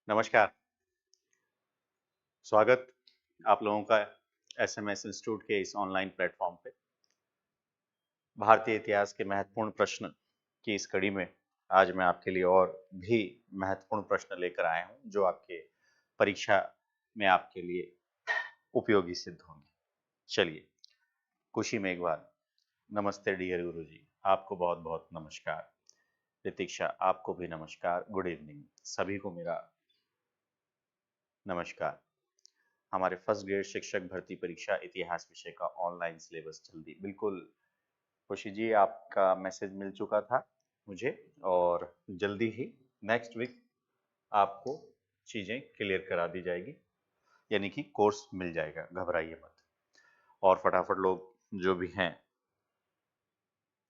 नमस्कार। स्वागत आप लोगों का एसएमएस इंस्टीट्यूट के इस ऑनलाइन प्लेटफॉर्म पे। भारतीय इतिहास के महत्वपूर्ण प्रश्न की इस कड़ी में आज मैं आपके लिए और भी महत्वपूर्ण प्रश्न लेकर आया हूं जो आपके परीक्षा में आपके लिए उपयोगी सिद्ध होंगे। चलिए, खुशी में एक बार नमस्ते डियर गुरु जी, आपको बहुत बहुत नमस्कार। प्रतीक्षा, आपको भी नमस्कार, गुड इवनिंग। सभी को मेरा नमस्कार। हमारे फर्स्ट ग्रेड शिक्षक भर्ती परीक्षा इतिहास विषय का ऑनलाइन सिलेबस जल्दी, बिल्कुल खुशी जी, आपका मैसेज मिल चुका था मुझे और जल्दी ही नेक्स्ट वीक आपको चीज़ें क्लियर करा दी जाएगी, यानी कि कोर्स मिल जाएगा, घबराइए मत। और फटाफट लोग जो भी हैं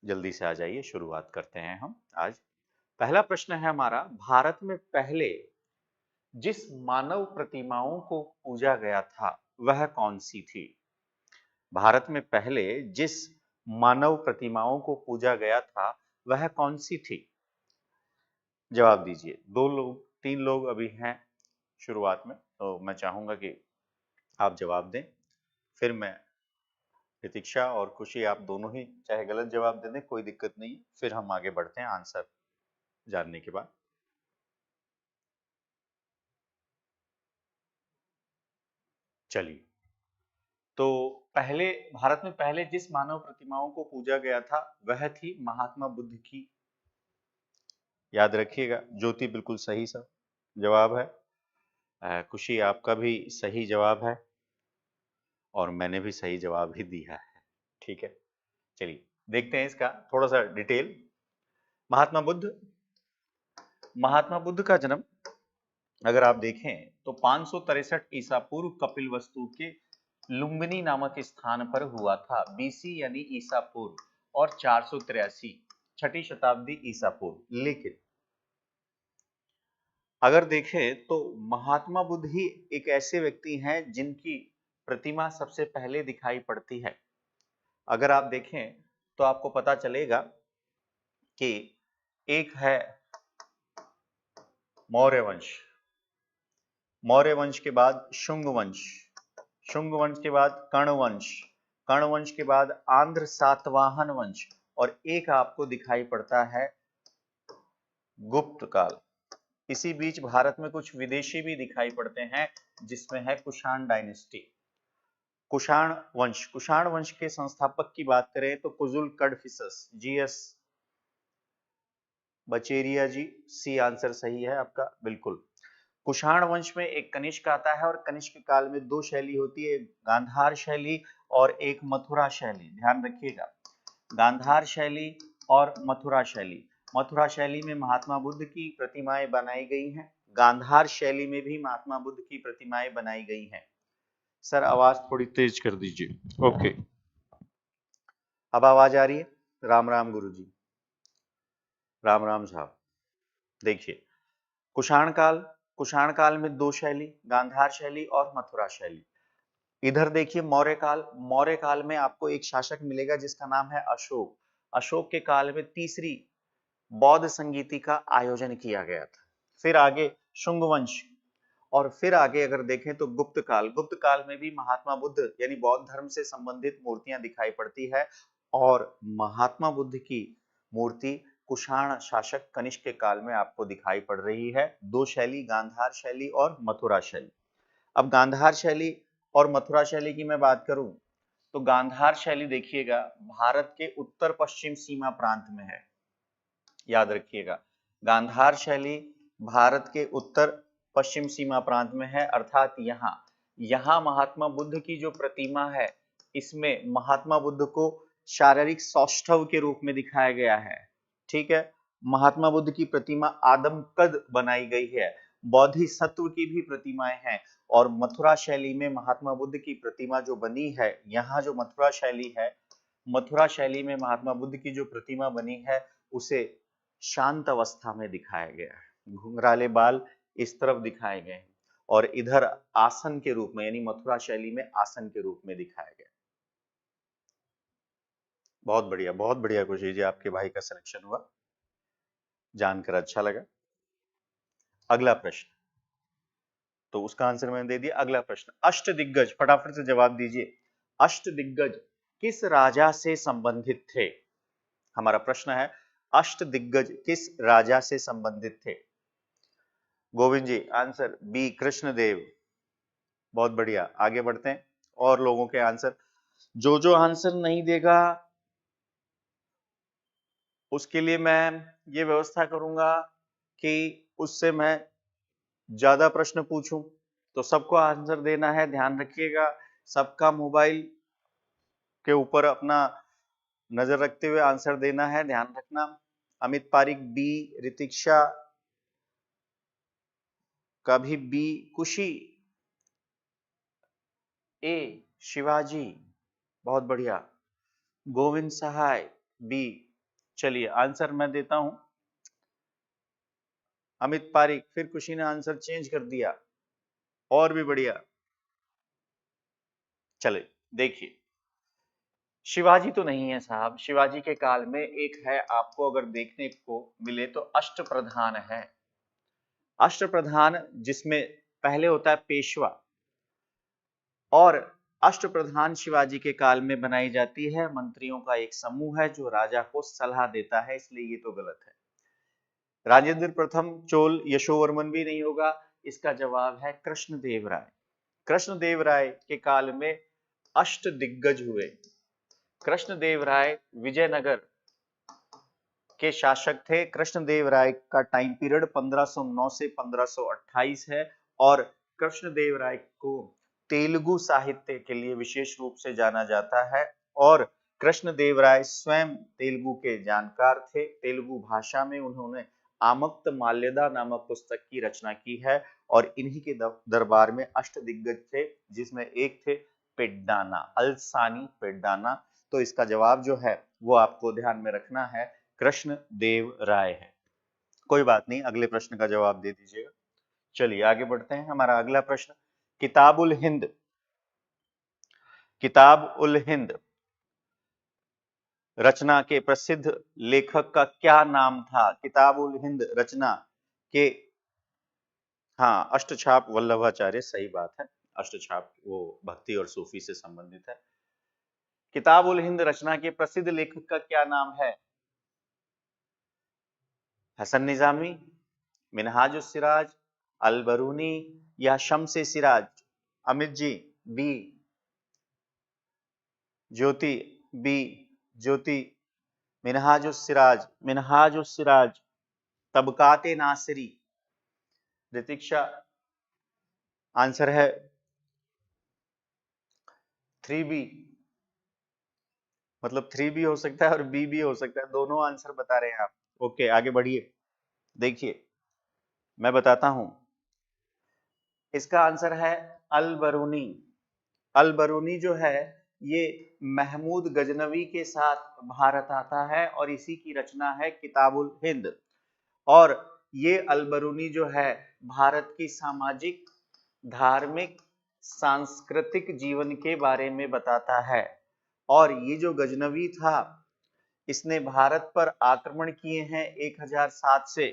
जल्दी से आ जाइए, शुरुआत करते हैं हम आज। पहला प्रश्न है हमारा, भारत में पहले जिस मानव प्रतिमाओं को पूजा गया था वह कौन सी थी? भारत में पहले जिस मानव प्रतिमाओं को पूजा गया था वह कौन सी थी? जवाब दीजिए। दो लोग, तीन लोग अभी हैं शुरुआत में, तो मैं चाहूंगा कि आप जवाब दें, फिर मैं प्रतीक्षा और खुशी आप दोनों ही चाहे गलत जवाब दे दें, कोई दिक्कत नहीं है, फिर हम आगे बढ़ते हैं आंसर जानने के बाद। चलिए, तो पहले भारत में पहले जिस मानव प्रतिमाओं को पूजा गया था वह थी महात्मा बुद्ध की। याद रखिएगा, ज्योति बिल्कुल सही सा जवाब है। खुशी, आपका भी सही जवाब है और मैंने भी सही जवाब ही दिया है। ठीक है, चलिए देखते हैं इसका थोड़ा सा डिटेल। महात्मा बुद्ध, महात्मा बुद्ध का जन्म अगर आप देखें तो 563 ईसा पूर्व कपिलवस्तु के लुम्बिनी नामक स्थान पर हुआ था, बीसी यानी ईसा पूर्व, और 483 छठी शताब्दी ईसा पूर्व। लेकिन अगर देखें तो महात्मा बुद्ध ही एक ऐसे व्यक्ति हैं जिनकी प्रतिमा सबसे पहले दिखाई पड़ती है। अगर आप देखें तो आपको पता चलेगा कि एक है मौर्य वंश, मौर्य वंश के बाद शुंग वंश, शुंग वंश के बाद कर्ण वंश, कर्ण वंश के बाद आंध्र सातवाहन वंश, और एक आपको दिखाई पड़ता है गुप्त काल। इसी बीच भारत में कुछ विदेशी भी दिखाई पड़ते हैं जिसमें है कुषाण डायनेस्टी। कुषाण वंश, कुषाण वंश के संस्थापक की बात करें तो कुजुल कडफिसस, जीएस बचेरिया जी, सी आंसर सही है आपका, बिल्कुल। कुषाण वंश में एक कनिष्क आता है और कनिष्क काल में दो शैली होती है, गांधार शैली और एक मथुरा शैली। ध्यान रखिएगा, गांधार शैली और मथुरा शैली। मथुरा शैली में महात्मा बुद्ध की प्रतिमाएं बनाई गई हैं, गांधार शैली में भी महात्मा बुद्ध की प्रतिमाएं बनाई गई हैं। सर आवाज थोड़ी तेज कर दीजिए। ओके, अब आवाज आ रही है? राम राम गुरु जी, राम राम साहब। देखिए, कुषाण काल, कुषाण काल में दो शैली, गांधार शैली और मथुरा शैली। इधर देखिए मौर्य काल, मौर्य काल में आपको एक शासक मिलेगा जिसका नाम है अशोक। अशोक के काल में तीसरी बौद्ध संगीति का आयोजन किया गया था। फिर आगे शुंग वंश, और फिर आगे अगर देखें तो गुप्त काल, गुप्त काल में भी महात्मा बुद्ध यानी बौद्ध धर्म से संबंधित मूर्तियां दिखाई पड़ती है, और महात्मा बुद्ध की मूर्ति कुषाण शासक कनिष्क के काल में आपको दिखाई पड़ रही है। दो शैली, गांधार शैली और मथुरा शैली। अब गांधार शैली और मथुरा शैली की मैं बात करूं तो गांधार शैली देखिएगा भारत के उत्तर पश्चिम सीमा प्रांत में है। याद रखिएगा, गांधार शैली भारत के उत्तर पश्चिम सीमा प्रांत में है, अर्थात यहाँ यहाँ महात्मा बुद्ध की जो प्रतिमा है इसमें महात्मा बुद्ध को शारीरिक सौष्ठव के रूप में दिखाया गया है। ठीक है, महात्मा बुद्ध की प्रतिमा आदम कद बनाई गई है, बोधिसत्व की भी प्रतिमाएं हैं। और मथुरा शैली में महात्मा बुद्ध की प्रतिमा जो बनी है, यहाँ जो मथुरा शैली है, मथुरा शैली में महात्मा बुद्ध की जो प्रतिमा बनी है उसे शांत अवस्था में दिखाया गया है, घुंघराले बाल इस तरफ दिखाए गए हैं और इधर आसन के रूप में यानी मथुरा शैली में आसन के रूप में दिखाया गया। बहुत बढ़िया खुशी जी, आपके भाई का सिलेक्शन हुआ, जानकर अच्छा लगा। अगला प्रश्न, तो उसका आंसर मैंने दे दिया। अगला प्रश्न, अष्टदिग्गज, फटाफट से जवाब दीजिए। अष्टदिग्गज किस राजा से संबंधित थे? हमारा प्रश्न है, अष्टदिग्गज किस राजा से संबंधित थे? गोविंद जी, आंसर बी, कृष्णदेव। बहुत बढ़िया, आगे बढ़ते हैं और लोगों के आंसर। जो आंसर नहीं देगा उसके लिए मैं ये व्यवस्था करूंगा कि उससे मैं ज्यादा प्रश्न पूछूं, तो सबको आंसर देना है। ध्यान रखिएगा, सबका मोबाइल के ऊपर अपना नजर रखते हुए आंसर देना है, ध्यान रखना। अमित पारिक बी, ऋतिक्षा का भी बी, खुशी ए, शिवाजी, बहुत बढ़िया, गोविंद सहाय बी। चलिए आंसर मैं देता हूं। अमित पारिक, फिर खुशी ने आंसर चेंज कर दिया, और भी बढ़िया। चलिए देखिए, शिवाजी तो नहीं है साहब, शिवाजी के काल में एक है, आपको अगर देखने को मिले तो अष्टप्रधान है। अष्टप्रधान जिसमें पहले होता है पेशवा, और अष्टप्रधान शिवाजी के काल में बनाई जाती है, मंत्रियों का एक समूह है जो राजा को सलाह देता है, इसलिए ये तो गलत है। राजेंद्र प्रथम चोल यशोवर्मन भी नहीं होगा, इसका जवाब है कृष्णदेव राय। कृष्णदेव राय के काल में अष्ट दिग्गज हुए। कृष्णदेव राय विजयनगर के शासक थे। कृष्णदेव राय का टाइम पीरियड 1509 से 1528 है, और कृष्णदेव राय को तेलुगु साहित्य के लिए विशेष रूप से जाना जाता है, और कृष्णदेव राय स्वयं तेलुगु के जानकार थे। तेलुगु भाषा में उन्होंने आमक्त माल्यदा नामक पुस्तक की रचना की है, और इन्हीं के दरबार में अष्ट दिग्गज थे, जिसमें एक थे पेड्डाना, अल्सानी पेड्डाना। तो इसका जवाब जो है वो आपको ध्यान में रखना है, कृष्ण देव राय है। कोई बात नहीं, अगले प्रश्न का जवाब दे दीजिएगा। चलिए आगे बढ़ते हैं। हमारा अगला प्रश्न, किताबुल हिंद, किताब उल हिंद रचना के प्रसिद्ध लेखक का क्या नाम था? किताब उल हिंद रचना के, हाँ, अष्टछाप वल्लभाचार्य, सही बात है। अष्टछाप वो भक्ति और सूफी से संबंधित है। किताब उल हिंद रचना के प्रसिद्ध लेखक का क्या नाम है? हसन निजामी, मिनहाज उस सिराज, अल बरूनी, या शम्स सिराज? अमित जी बी, ज्योति बी, ज्योति, मिनहाज उस सिराज, मिनहाज उस सिराज, तबकाते नासिरी, ऋतिक्षा, आंसर है 3B, मतलब 3B हो सकता है और बी भी हो सकता है, दोनों आंसर बता रहे हैं आप। ओके, आगे बढ़िए। देखिए मैं बताता हूं, इसका आंसर है अल बरूनी। अल बरूनी जो है ये महमूद गजनवी के साथ भारत आता है, और इसी की रचना है किताबुल हिंद। और ये अल बरूनी जो है भारत की सामाजिक, धार्मिक, सांस्कृतिक जीवन के बारे में बताता है। और ये जो गजनवी था, इसने भारत पर आक्रमण किए हैं 1007 से।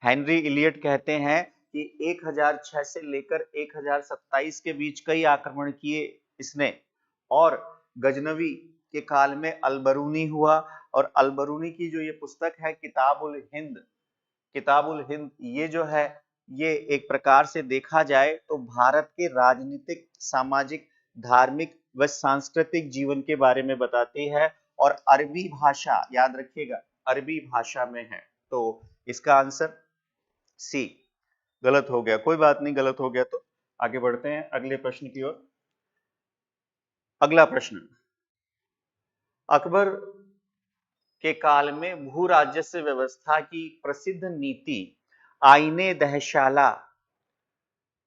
हेनरी इलियट कहते हैं कि 1006 से लेकर 1027 के बीच कई आक्रमण किए इसने। और गजनवी के काल में अलबरूनी हुआ, और अलबरूनी की जो ये पुस्तक है किताबुल हिंद, किताबुल हिंद, ये जो है ये एक प्रकार से देखा जाए तो भारत के राजनीतिक, सामाजिक, धार्मिक व सांस्कृतिक जीवन के बारे में बताती है, और अरबी भाषा, याद रखिएगा, अरबी भाषा में है। तो इसका आंसर सी। गलत हो गया, कोई बात नहीं, गलत हो गया तो आगे बढ़ते हैं अगले प्रश्न की ओर। अगला प्रश्न, अकबर के काल में भू राजस्व व्यवस्था की प्रसिद्ध नीति आईने दहशाला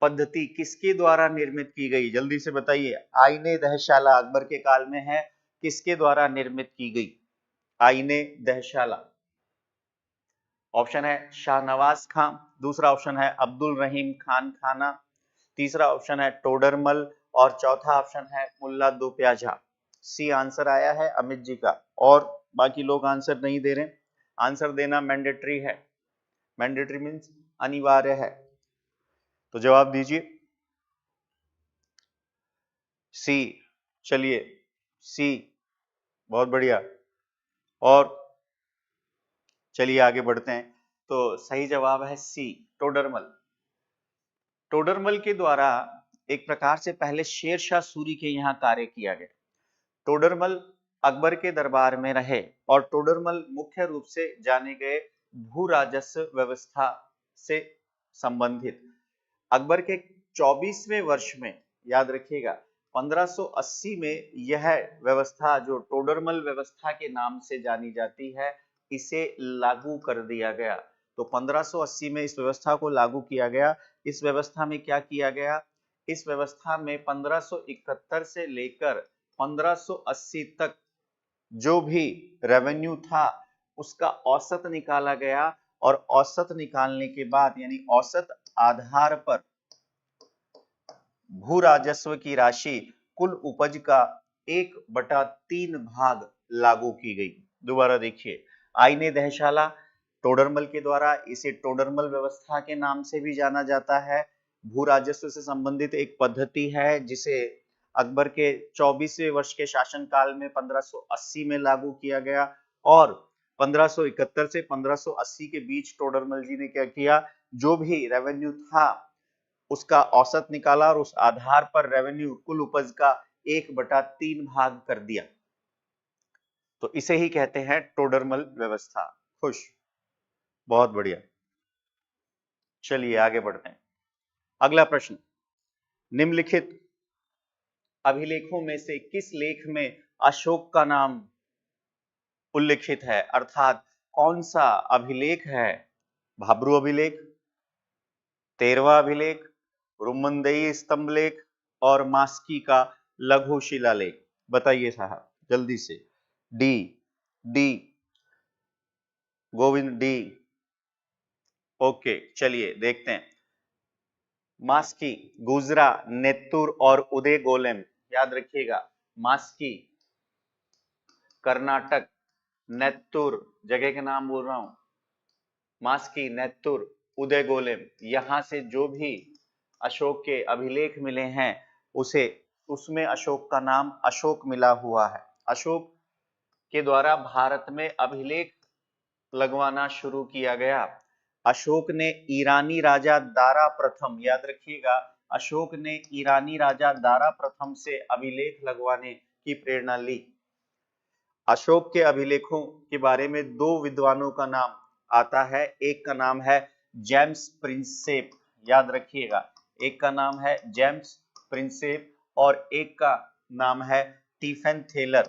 पद्धति किसके द्वारा निर्मित की गई? जल्दी से बताइए। आईने दहशाला अकबर के काल में है, किसके द्वारा निर्मित की गई आईने दहशाला? ऑप्शन है शाहनवाज खां, दूसरा ऑप्शन है अब्दुल रहीम खान खाना, तीसरा ऑप्शन है टोडरमल, और चौथा ऑप्शन है मुल्ला दो प्याजा। सी आंसर आया है अमित जी का, और बाकी लोग आंसर नहीं दे रहे। आंसर देना मैंडेटरी है, मैंडेटरी मीन्स अनिवार्य है, तो जवाब दीजिए सी। चलिए सी, बहुत बढ़िया। और चलिए आगे बढ़ते हैं, तो सही जवाब है सी, टोडरमल। टोडरमल के द्वारा एक प्रकार से पहले शेरशाह सूरी के यहाँ कार्य किया गया। टोडरमल अकबर के दरबार में रहे और टोडरमल मुख्य रूप से जाने गए भू राजस्व व्यवस्था से संबंधित। अकबर के 24वें वर्ष में, याद रखिएगा 1580 में, यह व्यवस्था जो टोडरमल व्यवस्था के नाम से जानी जाती है, इसे लागू कर दिया गया। तो 1580 में इस व्यवस्था को लागू किया गया। इस व्यवस्था में क्या किया गया? इस व्यवस्था में 1571 से लेकर 1580 तक जो भी रेवेन्यू था उसका औसत निकाला गया, और औसत निकालने के बाद यानी औसत आधार पर भू राजस्व की राशि कुल उपज का 1/3 भाग लागू की गई। दोबारा देखिए, आईने दहशाला टोडरमल के द्वारा, इसे टोडरमल व्यवस्था के नाम से भी जाना जाता है। भू राजस्व से संबंधित एक पद्धति है जिसे अकबर के 24वें वर्ष के शासनकाल में 1580 में लागू किया गया, और 1571 से 1580 के बीच टोडरमल जी ने क्या किया? जो भी रेवेन्यू था उसका औसत निकाला और उस आधार पर रेवेन्यू कुल उपज का 1/3 भाग कर दिया। तो इसे ही कहते हैं टोडरमल व्यवस्था। खुश, बहुत बढ़िया। चलिए आगे बढ़ते हैं। अगला प्रश्न, निम्नलिखित अभिलेखों में से किस लेख में अशोक का नाम उल्लिखित है? अर्थात कौन सा अभिलेख है? भाब्रू अभिलेख, 13वां अभिलेख, रुमंदेई स्तंभलेख और मास्की का लघु शिलालेख। बताइए साहब जल्दी से। D, D, Govind D. Okay चलिए देखते हैं। मास्की, गुजरा, नेत्तूर और उदय गोलेम, याद रखिएगा। मास्की कर्नाटक, नेत्तूर जगह के नाम बोल रहा हूं, मास्की, नेत्तूर, उदय गोलेम, यहां से जो भी अशोक के अभिलेख मिले हैं उसे उसमें अशोक का नाम अशोक मिला हुआ है। अशोक के द्वारा भारत में अभिलेख लगवाना शुरू किया गया। अशोक ने ईरानी राजा दारा प्रथम, याद रखिएगा, अशोक ने ईरानी राजा दारा प्रथम से अभिलेख लगवाने की प्रेरणा ली। अशोक के अभिलेखों के बारे में दो विद्वानों का नाम आता है। एक का नाम है जेम्स प्रिंसेप, याद रखिएगा, एक का नाम है जेम्स प्रिंसेप और एक का नाम है Stephen Thaler.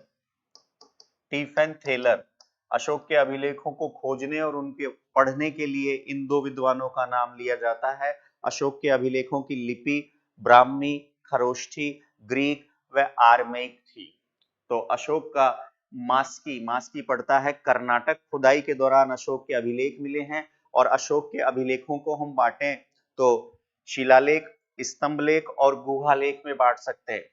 Stephen Thaler. Ashok के अभिलेखों को खोजने और उनके पढ़ने के लिए इन दो विद्वानों का नाम लिया जाता है। अशोक के अभिलेखों की लिपि ब्राह्मी, खरोष्ठी, ग्रीक व आर्मेइक थी। तो अशोक का मास्की, मास्की पड़ता है कर्नाटक। खुदाई के दौरान अशोक के अभिलेख मिले हैं, और अशोक के अभिलेखों को हम बांटें तो शिलालेख, स्तंभलेख और गुहालेख में बांट सकते हैं।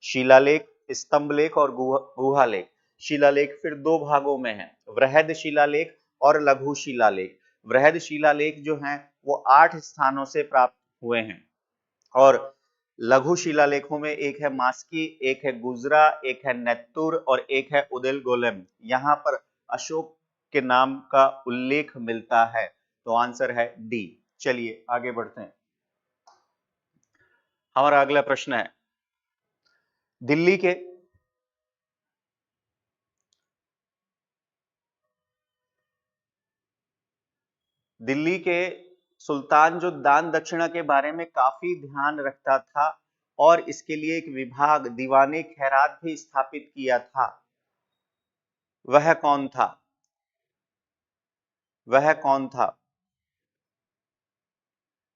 शिलालेख, स्तंभलेख और गुहालेख। शिलालेख फिर दो भागों में है, वृहद शिलालेख और लघु शिलालेख। वृहद शिलालेख जो हैं वो 8 स्थानों से प्राप्त हुए हैं, और लघु शिलालेखों में एक है मास्की, एक है गुजरा, एक है नेत्तूर और एक है उदल गोलम। यहां पर अशोक के नाम का उल्लेख मिलता है, तो आंसर है डी। चलिए आगे बढ़ते हैं। हमारा अगला प्रश्न है, दिल्ली के सुल्तान जो दान दक्षिणा के बारे में काफी ध्यान रखता था और इसके लिए एक विभाग दीवाने खैरात भी स्थापित किया था, वह कौन था? वह कौन था?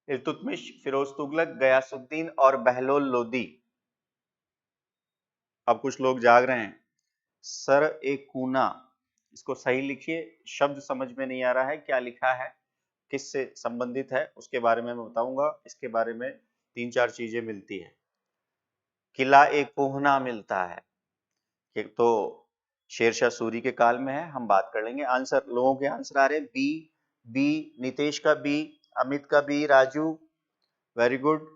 इल्तुतमिश, फिरोज तुगलक, गयासुद्दीन और बहलोल लोदी। अब कुछ लोग जाग रहे हैं। सर एक कूना, इसको सही लिखिए, शब्द समझ में नहीं आ रहा है क्या लिखा है, किससे संबंधित है उसके बारे में मैं बताऊंगा। इसके बारे में 3-4 चीजें मिलती है। किला एक कोहना मिलता है, तो शेरशाह सूरी के काल में है, हम बात कर लेंगे। आंसर, लोगों के आंसर आ रहे हैं बी, बी, नितेश का बी, अमित का B, Raju very good,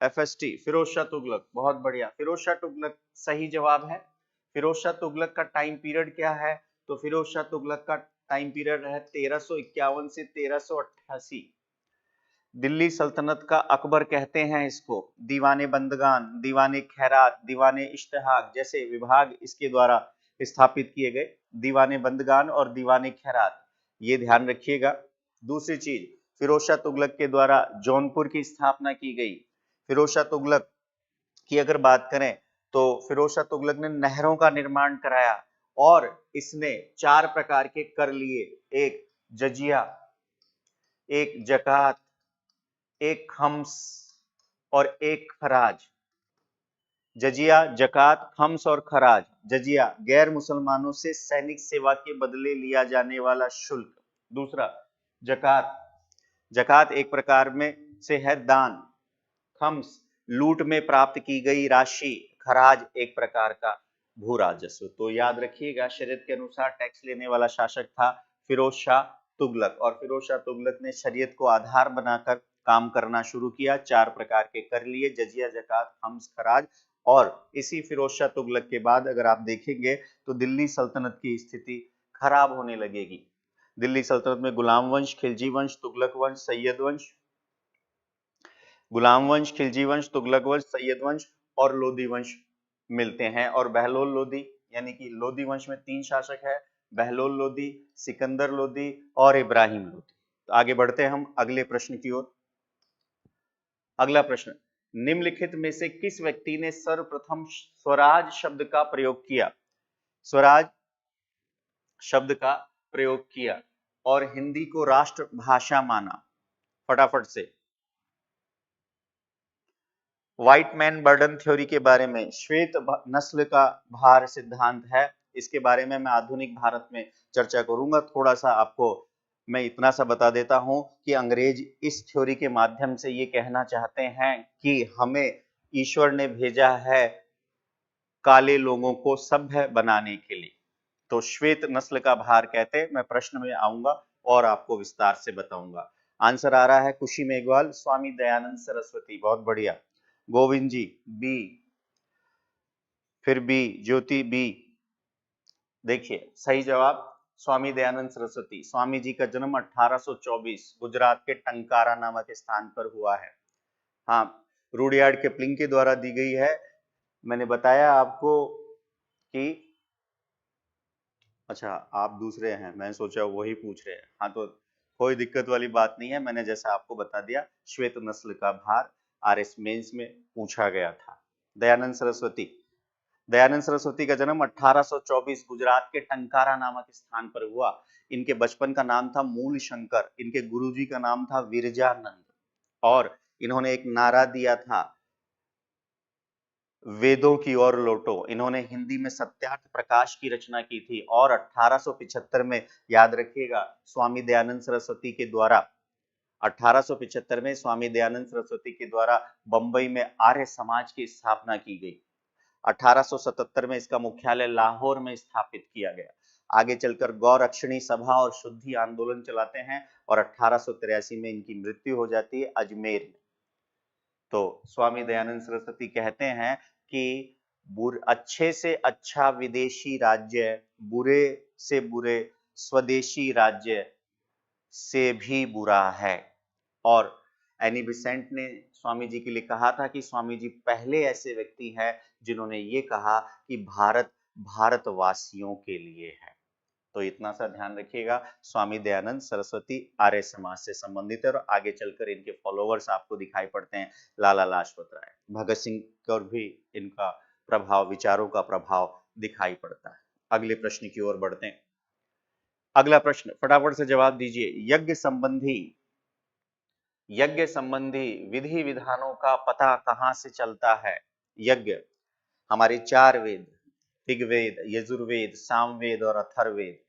FST Firoz Shah Tughlaq, बहुत बढ़िया, फिरोज शाह तुगलक सही जवाब है। फिरोज शाह तुगलक का टाइम पीरियड क्या है? तो फिरोज शाह तुगलक का टाइम पीरियड है 1351 से 1388। दिल्ली सल्तनत का अकबर कहते हैं इसको। दीवाने बंदगान, दीवाने खैरात, दीवाने इश्तिहाक जैसे विभाग इसके द्वारा स्थापित किए गए। दीवाने बंदगान और दीवाने खैरात, ये ध्यान रखिएगा। दूसरी चीज, फिरोज शाह तुगलक के द्वारा जौनपुर की स्थापना की गई। फिरोज शाह तुगलक की अगर बात करें तो फिरोज शाह तुगलक ने नहरों का निर्माण कराया और इसने 4 प्रकार के कर लिए, एक जजिया, एक जकात, एक खम्स और एक खराज। जजिया, जकात, खम्स और खराज। जजिया गैर मुसलमानों से सैनिक सेवा के बदले लिया जाने वाला शुल्क। दूसरा जकात, जकात एक प्रकार में से है दान। खम्स लूट में प्राप्त की गई राशि। खराज एक प्रकार का भू राजस्व। तो याद रखिएगा, शरीयत के अनुसार टैक्स लेने वाला शासक था फिरोज शाह तुगलक और फिरोज शाह तुगलक ने शरीयत को आधार बनाकर काम करना शुरू किया। 4 प्रकार के कर लिए, जजिया, जकात, खम्स, खराज। और इसी फिरोज शाह तुगलक के बाद अगर आप देखेंगे तो दिल्ली सल्तनत की स्थिति खराब होने लगेगी। दिल्ली सल्तनत में गुलाम वंश, खिलजी वंश, तुगलक वंश, सैयद वंश, गुलाम वंश, खिलजी वंश, तुगलक वंश, सैयद वंश और लोदी वंश मिलते हैं। और बहलोल लोदी, यानी कि लोदी वंश में 3 शासक है, बहलोल लोदी, सिकंदर लोदी और इब्राहिम लोदी। तो आगे बढ़ते हैं हम अगले प्रश्न की ओर। अगला प्रश्न, निम्नलिखित में से किस व्यक्ति ने सर्वप्रथम स्वराज शब्द का प्रयोग किया? स्वराज शब्द का प्रयोग किया और हिंदी को राष्ट्रभाषा माना। फटाफट से। व्हाइट मैन बर्डन थ्योरी के बारे में, श्वेत नस्ल का भार सिद्धांत है, इसके बारे में मैं आधुनिक भारत में चर्चा करूंगा। थोड़ा सा आपको मैं इतना सा बता देता हूं कि अंग्रेज इस थ्योरी के माध्यम से ये कहना चाहते हैं कि हमें ईश्वर ने भेजा है काले लोगों को सभ्य बनाने के लिए। तो श्वेत नस्ल का भार कहते हैं। मैं प्रश्न में आऊंगा और आपको विस्तार से बताऊंगा। आंसर आ रहा है कुशी मेघवाल, स्वामी दयानंद सरस्वती, बहुत बढ़िया। गोविंद जी बी, फिर बी, ज्योति बी। देखिए सही जवाब स्वामी दयानंद सरस्वती। स्वामी जी का जन्म 1824 गुजरात के टंकारा नामक स्थान पर हुआ है। हाँ, रुडयार्ड किपलिंग के द्वारा दी गई है। मैंने बताया आपको कि अच्छा आप दूसरे हैं, मैं सोचा वही पूछ रहे हैं। हाँ, तो कोई दिक्कत वाली बात नहीं है। मैंने जैसा आपको बता दिया, श्वेत नस्ल का भार आरएस मेंस में पूछा गया था। दयानंद सरस्वती, दयानंद सरस्वती का जन्म 1824 गुजरात के टंकारा नामक स्थान पर हुआ। इनके बचपन का नाम था मूल शंकर, इनके गुरुजी का नाम था विरजानंद और इन्होंने एक नारा दिया था, वेदों की ओर लौटो। इन्होंने हिंदी में सत्यार्थ प्रकाश की रचना की थी और 1875 में, याद रखिएगा, स्वामी दयानंद सरस्वती के द्वारा 1875 में स्वामी दयानंद सरस्वती के द्वारा बंबई में आर्य समाज की स्थापना की गई। 1877 में इसका मुख्यालय लाहौर में स्थापित किया गया। आगे चलकर गौरक्षणी सभा और शुद्धि आंदोलन चलाते हैं और 1883 में इनकी मृत्यु हो जाती है अजमेर में। तो स्वामी दयानंद सरस्वती कहते हैं कि अच्छे से अच्छा विदेशी राज्य, बुरे से बुरे स्वदेशी राज्य से भी बुरा है। और एनी बेसेंट ने स्वामी जी के लिए कहा था कि स्वामी जी पहले ऐसे व्यक्ति हैं जिन्होंने ये कहा कि भारत भारतवासियों के लिए है। तो इतना सा ध्यान रखिएगा। स्वामी दयानंद सरस्वती आर्य समाज से संबंधित है और आगे चलकर इनके फॉलोवर्स आपको दिखाई पड़ते हैं लाला लाजपत राय, भगत सिंह पर भी इनका प्रभाव, विचारों का प्रभाव दिखाई पड़ता है। अगले प्रश्न की ओर बढ़ते हैं। अगला प्रश्न फटाफट से जवाब दीजिए। यज्ञ संबंधी विधि विधानों का पता कहां से चलता है? यज्ञ हमारे 4 वेद, ऋग्वेद, यजुर्वेद, सामवेद और अथर्ववेद।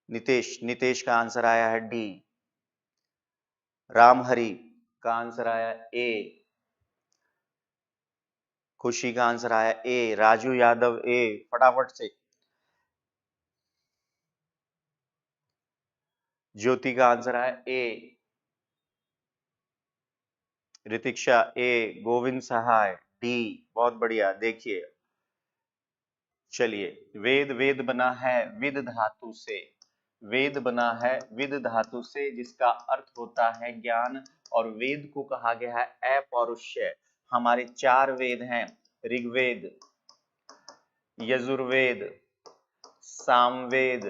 नितेश का आंसर आया है डी। रामहरि का आंसर आया ए। खुशी का आंसर आया ए, राजू यादव ए, फटाफट से। ज्योति का आंसर आया ए, ऋतिक्षा ए, गोविंद सहाय डी, बहुत बढ़िया। देखिए चलिए, वेद वेद बना है विद धातु से, वेद बना है विद धातु से जिसका अर्थ होता है ज्ञान, और वेद को कहा गया है अपौरुषेय। हमारे 4 वेद हैं, ऋग्वेद, यजुर्वेद, सामवेद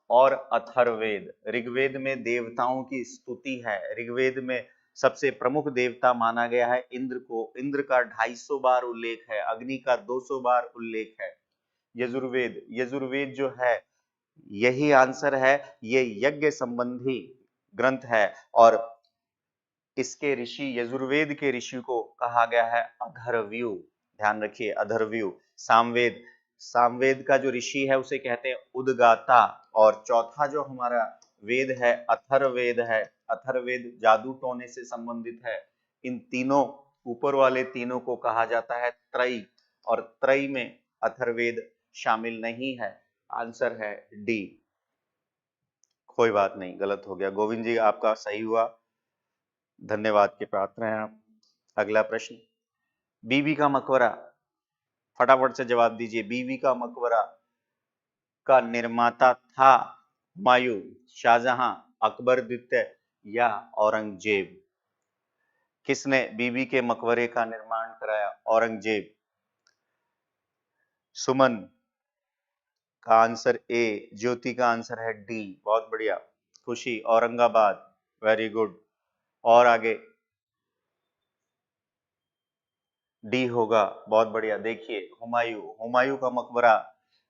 और अथर्ववेद। ऋग्वेद में देवताओं की स्तुति है, ऋग्वेद में सबसे प्रमुख देवता माना गया है इंद्र को, इंद्र का 250 बार उल्लेख है, अग्नि का 200 बार उल्लेख है। यजुर्वेद, यजुर्वेद जो है यही आंसर है, ये यज्ञ संबंधी ग्रंथ है और इसके ऋषि, यजुर्वेद के ऋषि को कहा गया है अधर्व्यू, ध्यान रखिए अधर्व्यू। सामवेद, सामवेद का जो ऋषि है उसे कहते हैं उदगाता, और चौथा जो हमारा वेद है अथर्ववेद है, अथर्ववेद जादू टोने से संबंधित है। इन तीनों, ऊपर वाले तीनों को कहा जाता है त्रयी, और त्रयी में अथर्ववेद शामिल नहीं है। आंसर है डी। कोई बात नहीं, गलत हो गया। गोविंद जी आपका सही हुआ, धन्यवाद के पात्र हैं आप। अगला प्रश्न, बीबी का मकबरा, फटाफट से जवाब दीजिए। बीबी का मकबरा का निर्माता था हुमायूं, शाहजहां, अकबर द्वितीय या औरंगजेब? किसने बीबी के मकबरे का निर्माण कराया? औरंगजेब। सुमन का आंसर ए, ज्योति का आंसर है डी, बहुत बढ़िया। खुशी औरंगाबाद, वेरी गुड। और आगे डी होगा, बहुत बढ़िया। देखिए हुमायूं, हुमायूं का मकबरा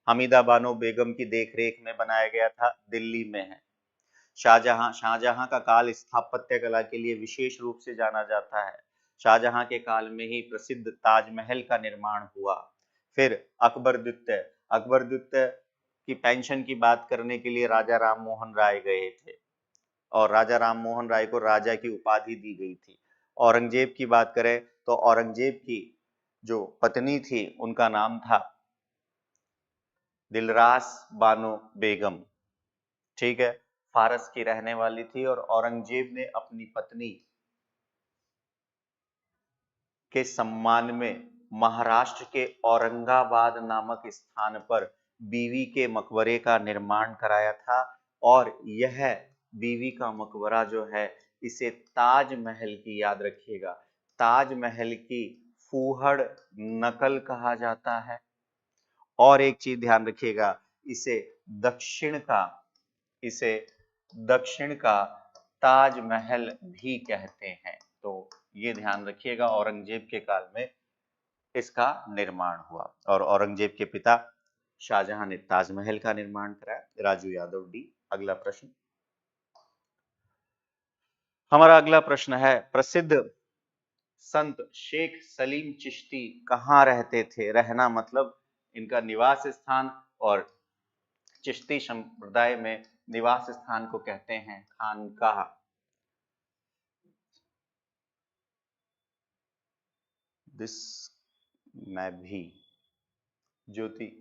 हमीदा बानो बेगम की देखरेख में बनाया गया था, दिल्ली में है। शाहजहां, शाहजहां का काल स्थापत्य कला के लिए विशेष रूप से जाना जाता है। शाहजहां के काल में ही प्रसिद्ध ताजमहल का निर्माण हुआ। फिर अकबर द्वितीय, अकबर द्वितीय की पेंशन की बात करने के लिए राजा राम मोहन राय गए थे, और राजा राम मोहन राय को राजा की उपाधि दी गई थी। औरंगजेब की बात करें तो औरंगजेब की जो पत्नी थी उनका नाम था दिलरास बानो बेगम, ठीक है, फारस की रहने वाली थी, और औरंगजेब ने अपनी पत्नी के सम्मान में महाराष्ट्र के औरंगाबाद नामक स्थान पर बीवी के मकबरे का निर्माण कराया था। और यह बीवी का मकबरा जो है इसे ताजमहल की, याद रखिएगा, ताजमहल की फूहड़ नकल कहा जाता है। और एक चीज ध्यान रखिएगा, इसे दक्षिण का, इसे दक्षिण का ताजमहल भी कहते हैं। तो ये ध्यान रखिएगा, औरंगजेब के काल में इसका निर्माण हुआ, और औरंगजेब के पिता शाहजहां ने ताजमहल का निर्माण कराया। राजू यादव डी। अगला प्रश्न, हमारा अगला प्रश्न है, प्रसिद्ध संत शेख सलीम चिश्ती कहाँ रहते थे? रहना मतलब इनका निवास स्थान, और चिश्ती संप्रदाय में निवास स्थान को कहते हैं खानकाह। दिस मैं भी। ज्योति,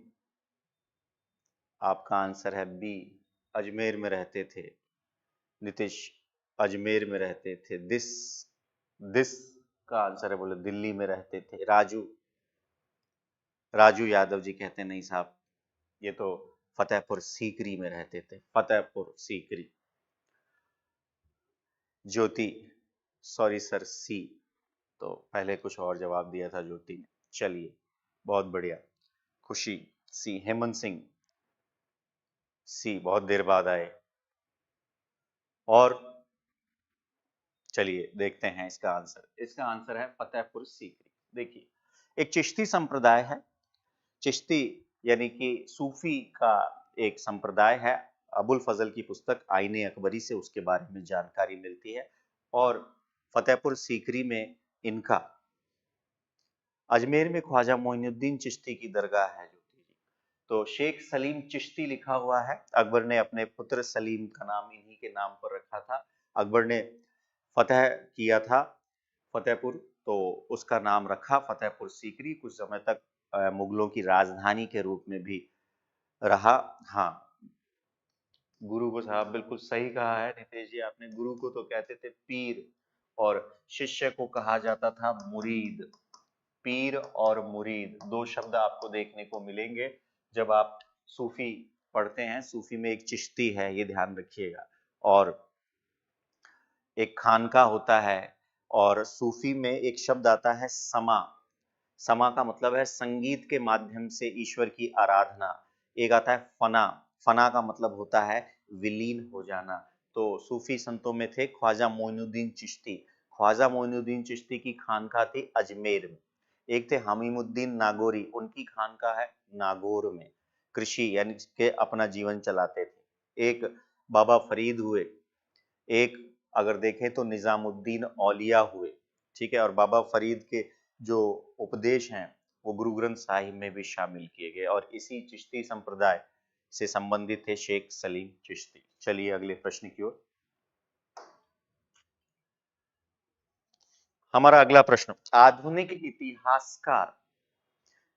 आपका आंसर है बी, अजमेर में रहते थे। नीतीश, अजमेर में रहते थे। दिस का आंसर है, बोले दिल्ली में रहते थे। राजू, राजू यादव जी कहते हैं नहीं साहब, ये तो फतेहपुर सीकरी में रहते थे, फतेहपुर सीकरी। ज्योति, सॉरी सर सी, तो पहले कुछ और जवाब दिया था ज्योति ने। चलिए बहुत बढ़िया। खुशी सी, हेमंत सिंह सी, बहुत देर बाद आए। और चलिए देखते हैं इसका आंसर, इसका आंसर है फतेहपुर सीकरी। देखिए, एक चिश्ती संप्रदाय है, चिश्ती यानी कि सूफी का एक संप्रदाय है। अबुल फजल की पुस्तक आईने अकबरी से उसके बारे में जानकारी मिलती है, और फतेहपुर सीकरी में इनका, अजमेर में ख्वाजा मोइनुद्दीन चिश्ती की दरगाह है ज्योति जी। तो शेख सलीम चिश्ती लिखा हुआ है, अकबर ने अपने पुत्र सलीम का नाम इन्हीं के नाम पर रखा था। अकबर ने फतह किया था फतेहपुर तो उसका नाम रखा फतेहपुर सीकरी। कुछ समय तक मुगलों की राजधानी के रूप में भी रहा। हाँ, गुरु को साहब बिल्कुल सही कहा है नितेश जी आपने। गुरु को तो कहते थे पीर और शिष्य को कहा जाता था मुरीद। पीर और मुरीद दो शब्द आपको देखने को मिलेंगे जब आप सूफी पढ़ते हैं। सूफी में एक चिश्ती है, ये ध्यान रखिएगा, और एक खानका होता है, और सूफी में एक शब्द आता है समा। समा का मतलब है संगीत के माध्यम से ईश्वर की आराधना। एक आता है फना। फना का मतलब होता है विलीन हो जाना। तो सूफी संतों में थे ख्वाजा मोइनुद्दीन चिश्ती। ख्वाजा मोइनुद्दीन चिश्ती की खानका थी अजमेर में। एक थे हमीमुद्दीन नागौरी, उनकी खानका है नागौर में। कृषि यानी के अपना जीवन चलाते थे। एक बाबा फरीद हुए, एक अगर देखें तो निजामुद्दीन औलिया हुए, ठीक है। और बाबा फरीद के जो उपदेश हैं वो गुरु ग्रंथ साहिब में भी शामिल किए गए, और इसी चिश्ती संप्रदाय से संबंधित थे शेख सलीम चिश्ती। चलिए अगले प्रश्न की ओर। हमारा अगला प्रश्न, आधुनिक इतिहासकार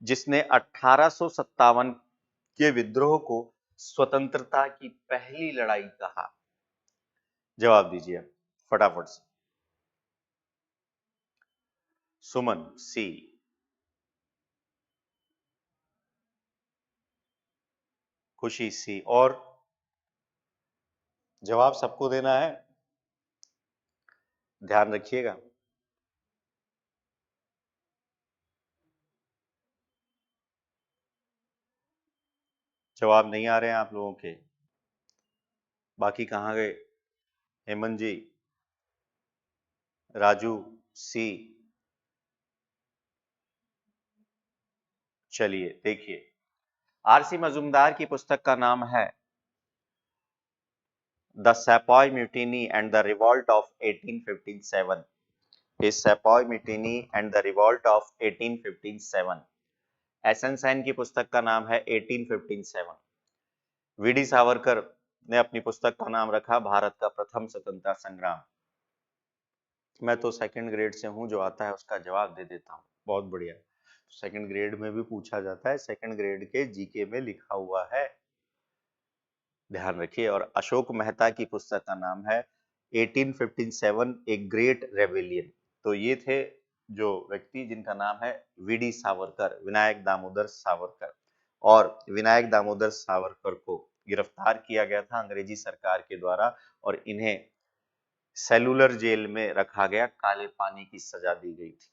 जिसने 1857 के विद्रोह को स्वतंत्रता की पहली लड़ाई कहा, जवाब दीजिए फटाफट से। सुमन सी, खुशी सी, और जवाब सबको देना है, ध्यान रखिएगा। जवाब नहीं आ रहे हैं आप लोगों के, बाकी कहाँ गए? हेमंत जी, राजू सी। चलिए देखिए, आरसी मजूमदार की पुस्तक का नाम है the sepoy mutiny and the revolt of 1857। Sepoy mutiny and the revolt of 1857। S N Sen की पुस्तक का नाम है 1857। वीडी सावरकर ने अपनी पुस्तक का नाम रखा भारत का प्रथम स्वतंत्रता संग्राम। मैं तो सेकंड ग्रेड से हूं, जो आता है उसका जवाब दे देता हूं। बहुत बढ़िया, सेकंड ग्रेड में भी पूछा जाता है, सेकंड ग्रेड के जीके में लिखा हुआ है, ध्यान रखिए। और अशोक मेहता की पुस्तक का नाम है 1857 ए ग्रेट रेबेलियन। तो ये थे जो व्यक्ति जिनका नाम है वीडी सावरकर, विनायक दामोदर सावरकर। और विनायक दामोदर सावरकर को गिरफ्तार किया गया था अंग्रेजी सरकार के द्वारा, और इन्हें सेलुलर जेल में रखा गया, काले पानी की सजा दी गई थी।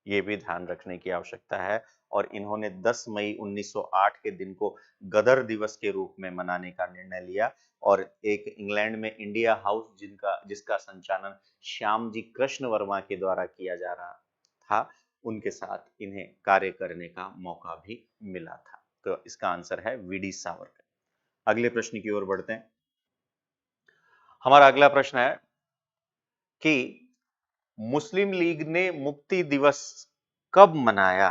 ये भी ध्यान रखने की आवश्यकता है। और इन्होंने 10 मई 1908 के दिन को गदर दिवस के रूप में मनाने का निर्णय लिया, और एक इंग्लैंड में इंडिया हाउस जिसका संचालन श्याम जी कृष्ण वर्मा के द्वारा किया जा रहा था, उनके साथ इन्हें कार्य करने का मौका भी मिला था। तो इसका आंसर है वीडी सावरकर। अगले प्रश्न की ओर बढ़ते हैं। हमारा अगला प्रश्न है कि मुस्लिम लीग ने मुक्ति दिवस कब मनाया?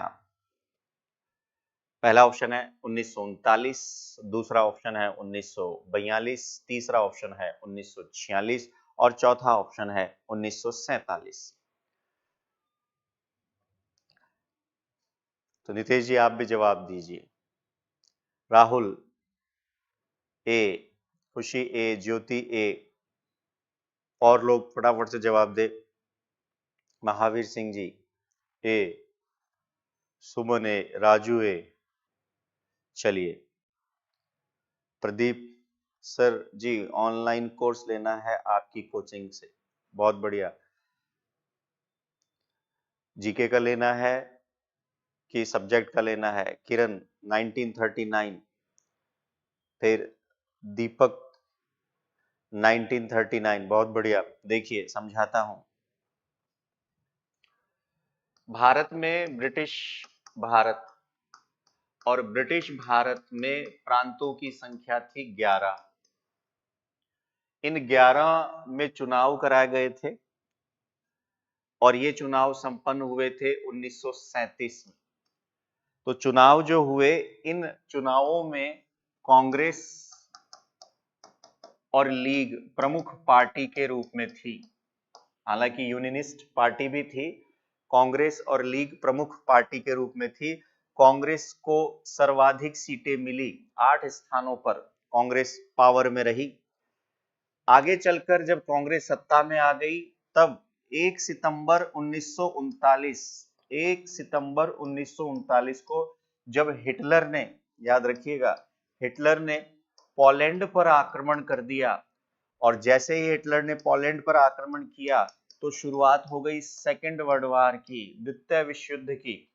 पहला ऑप्शन है 1939, दूसरा ऑप्शन है 1942, तीसरा ऑप्शन है 1946 और चौथा ऑप्शन है 1947। तो नितेश जी आप भी जवाब दीजिए। राहुल ए, खुशी ए, ज्योति ए, और लोग फटाफट से जवाब दे। महावीर सिंह जी ए, सुमन ए, राजू ए। चलिए प्रदीप सर जी, ऑनलाइन कोर्स लेना है आपकी कोचिंग से, बहुत बढ़िया। जीके का लेना है कि सब्जेक्ट का लेना है? किरण 1939, फिर दीपक 1939, बहुत बढ़िया। देखिए समझाता हूं। भारत में ब्रिटिश भारत, और ब्रिटिश भारत में प्रांतों की संख्या थी 11। इन 11 में चुनाव कराए गए थे, और ये चुनाव संपन्न हुए थे 1937 में। तो चुनाव जो हुए, इन चुनावों में कांग्रेस और लीग प्रमुख पार्टी के रूप में थी। हालांकि यूनियनिस्ट पार्टी भी थी, कांग्रेस और लीग प्रमुख पार्टी के रूप में थी। कांग्रेस को सर्वाधिक सीटें मिली, 8 स्थानों पर कांग्रेस पावर में रही। आगे चलकर जब कांग्रेस सत्ता में आ गई तब 1 सितंबर 1939 को जब हिटलर ने, याद रखिएगा, हिटलर ने पोलैंड पर आक्रमण कर दिया और जैसे ही हिटलर ने पोलैंड पर आक्रमण किया तो शुरुआत हो गई सेकेंड वर्ल्ड वॉर की, द्वितीय विश्व युद्ध की।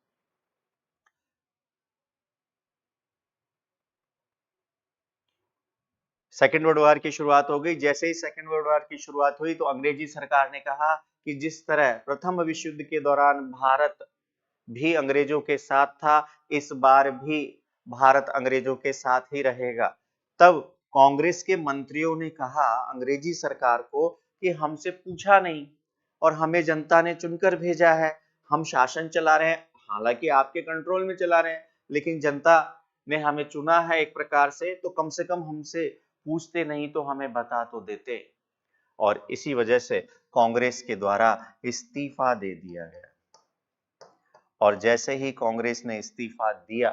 सेकेंड वर्ल्ड वॉर की शुरुआत हो गई। जैसे ही सेकेंड वर्ल्ड वॉर की शुरुआत हुई तो अंग्रेजी सरकार ने कहा कि जिस तरह प्रथम विश्व युद्ध के दौरान भारत भी अंग्रेजों के साथ था, इस बार भी भारत अंग्रेजों के साथ ही रहेगा। तब कांग्रेस के मंत्रियों ने कहा अंग्रेजी सरकार को कि हमसे पूछा नहीं और हमें जनता ने चुनकर भेजा है, हम शासन चला रहे हैं, हालांकि आपके कंट्रोल में चला रहे हैं, लेकिन जनता ने हमें चुना है एक प्रकार से, तो कम से कम हमसे पूछते नहीं तो हमें बता तो देते। और इसी वजह से कांग्रेस के द्वारा इस्तीफा दे दिया गया। और जैसे ही कांग्रेस ने इस्तीफा दिया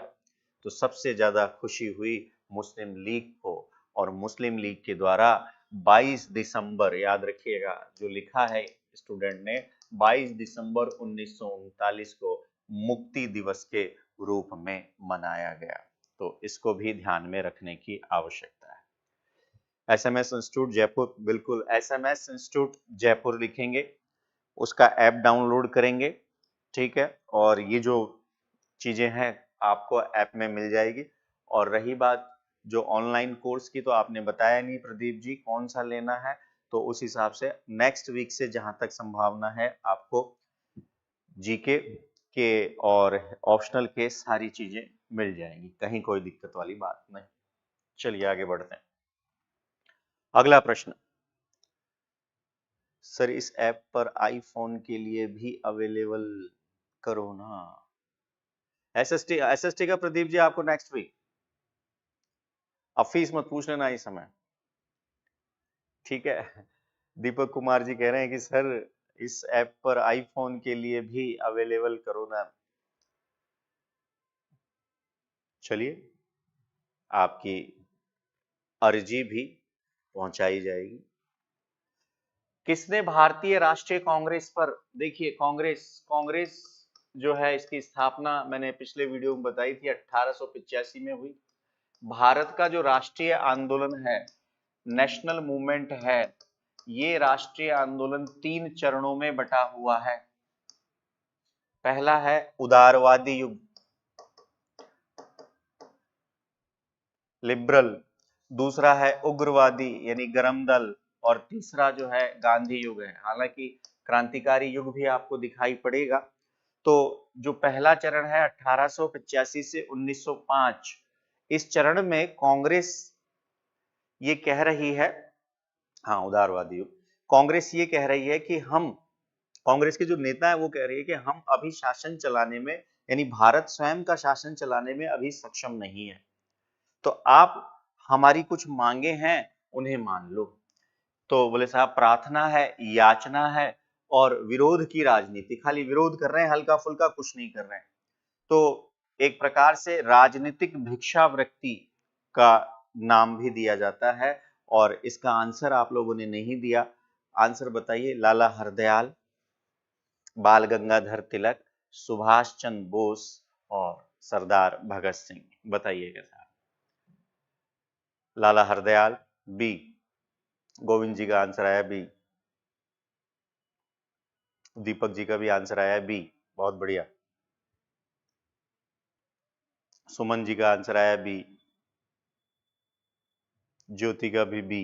तो सबसे ज्यादा खुशी हुई मुस्लिम लीग को, और मुस्लिम लीग के द्वारा 22 दिसंबर, याद रखिएगा जो लिखा है स्टूडेंट ने, 22 दिसंबर 1939 को मुक्ति दिवस के रूप में मनाया गया। तो इसको भी ध्यान में रखने की आवश्यकता है। SMS इंस्टीट्यूट जयपुर, बिल्कुल SMS इंस्टीट्यूट जयपुर लिखेंगे, उसका ऐप डाउनलोड करेंगे, ठीक है, और ये जो चीजें हैं आपको ऐप में मिल जाएगी। और रही बात जो ऑनलाइन कोर्स की, तो आपने बताया नहीं प्रदीप जी कौन सा लेना है, तो उस हिसाब से नेक्स्ट वीक से जहां तक संभावना है आपको जीके के और ऑप्शनल के सारी चीजें मिल जाएंगी, कहीं कोई दिक्कत वाली बात नहीं। चलिए आगे बढ़ते हैं। अगला प्रश्न, सर इस ऐप पर आईफोन के लिए भी अवेलेबल करो ना। एसएसटी का प्रदीप जी आपको नेक्स्ट वीक, अब फीस मत पूछ लेना इस समय, ठीक है। दीपक कुमार जी कह रहे हैं कि सर इस ऐप पर आईफोन के लिए भी अवेलेबल करो ना। चलिए आपकी अर्जी भी पहुंचाई जाएगी। किसने भारतीय राष्ट्रीय कांग्रेस पर, देखिए कांग्रेस जो है इसकी स्थापना मैंने पिछले वीडियो में बताई थी 1885 में हुई। भारत का जो राष्ट्रीय आंदोलन है, नेशनल मूवमेंट है, ये राष्ट्रीय आंदोलन 3 चरणों में बटा हुआ है। पहला है उदारवादी युग, लिबरल, दूसरा है उग्रवादी यानी गरम दल, और तीसरा जो है गांधी युग है। हालांकि क्रांतिकारी युग भी आपको दिखाई पड़ेगा। तो जो पहला चरण है 1885 से 1905, इस चरण में कांग्रेस ये कह रही है, हाँ उदारवादी युग, कांग्रेस ये कह रही है कि हम, कांग्रेस के जो नेता है वो कह रही है कि हम अभी शासन चलाने में, यानी भारत स्वयं का शासन चलाने में अभी सक्षम नहीं है, तो आप हमारी कुछ मांगे हैं उन्हें मान लो। तो बोले साहब प्रार्थना है, याचना है और विरोध की राजनीति, खाली विरोध कर रहे हैं, हल्का फुल्का कुछ नहीं कर रहे हैं। तो एक प्रकार से राजनीतिक भिक्षावृत्ति का नाम भी दिया जाता है। और इसका आंसर आप लोगों ने नहीं दिया, आंसर बताइए। लाला हरदयाल, बाल गंगाधर तिलक, सुभाष चंद्र बोस और सरदार भगत सिंह, बताइएगा साहब। लाला हरदयाल बी, गोविंद जी का आंसर आया बी, दीपक जी का भी आंसर आया बी, बहुत बढ़िया। सुमन जी का आंसर आया बी, ज्योति का भी बी,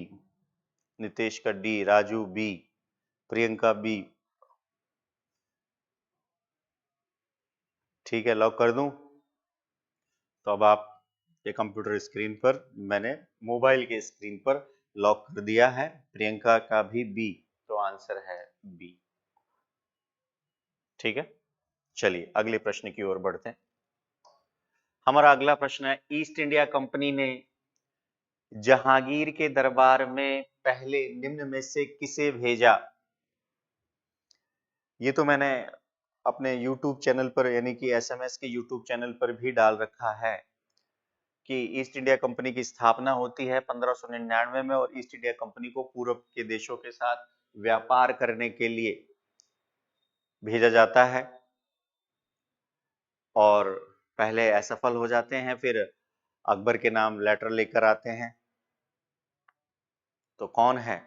नितेश का D, Raju B, Priyanka B, ठीक है लॉक कर दूं। तो अब आप ये कंप्यूटर स्क्रीन पर, मैंने मोबाइल के स्क्रीन पर लॉक कर दिया है, प्रियंका का भी बी, तो आंसर है बी, ठीक है। चलिए अगले प्रश्न की ओर बढ़ते हैं। हमारा अगला प्रश्न है, ईस्ट इंडिया कंपनी ने जहांगीर के दरबार में पहले निम्न में से किसे भेजा। ये तो मैंने अपने YouTube चैनल पर यानी कि SMS के YouTube चैनल पर भी डाल रखा है कि ईस्ट इंडिया कंपनी की स्थापना होती है 1599 में और ईस्ट इंडिया कंपनी को पूर्व के देशों के साथ व्यापार करने के लिए भेजा जाता है और पहले असफल हो जाते हैं, फिर अकबर के नाम लेटर लेकर आते हैं। तो कौन है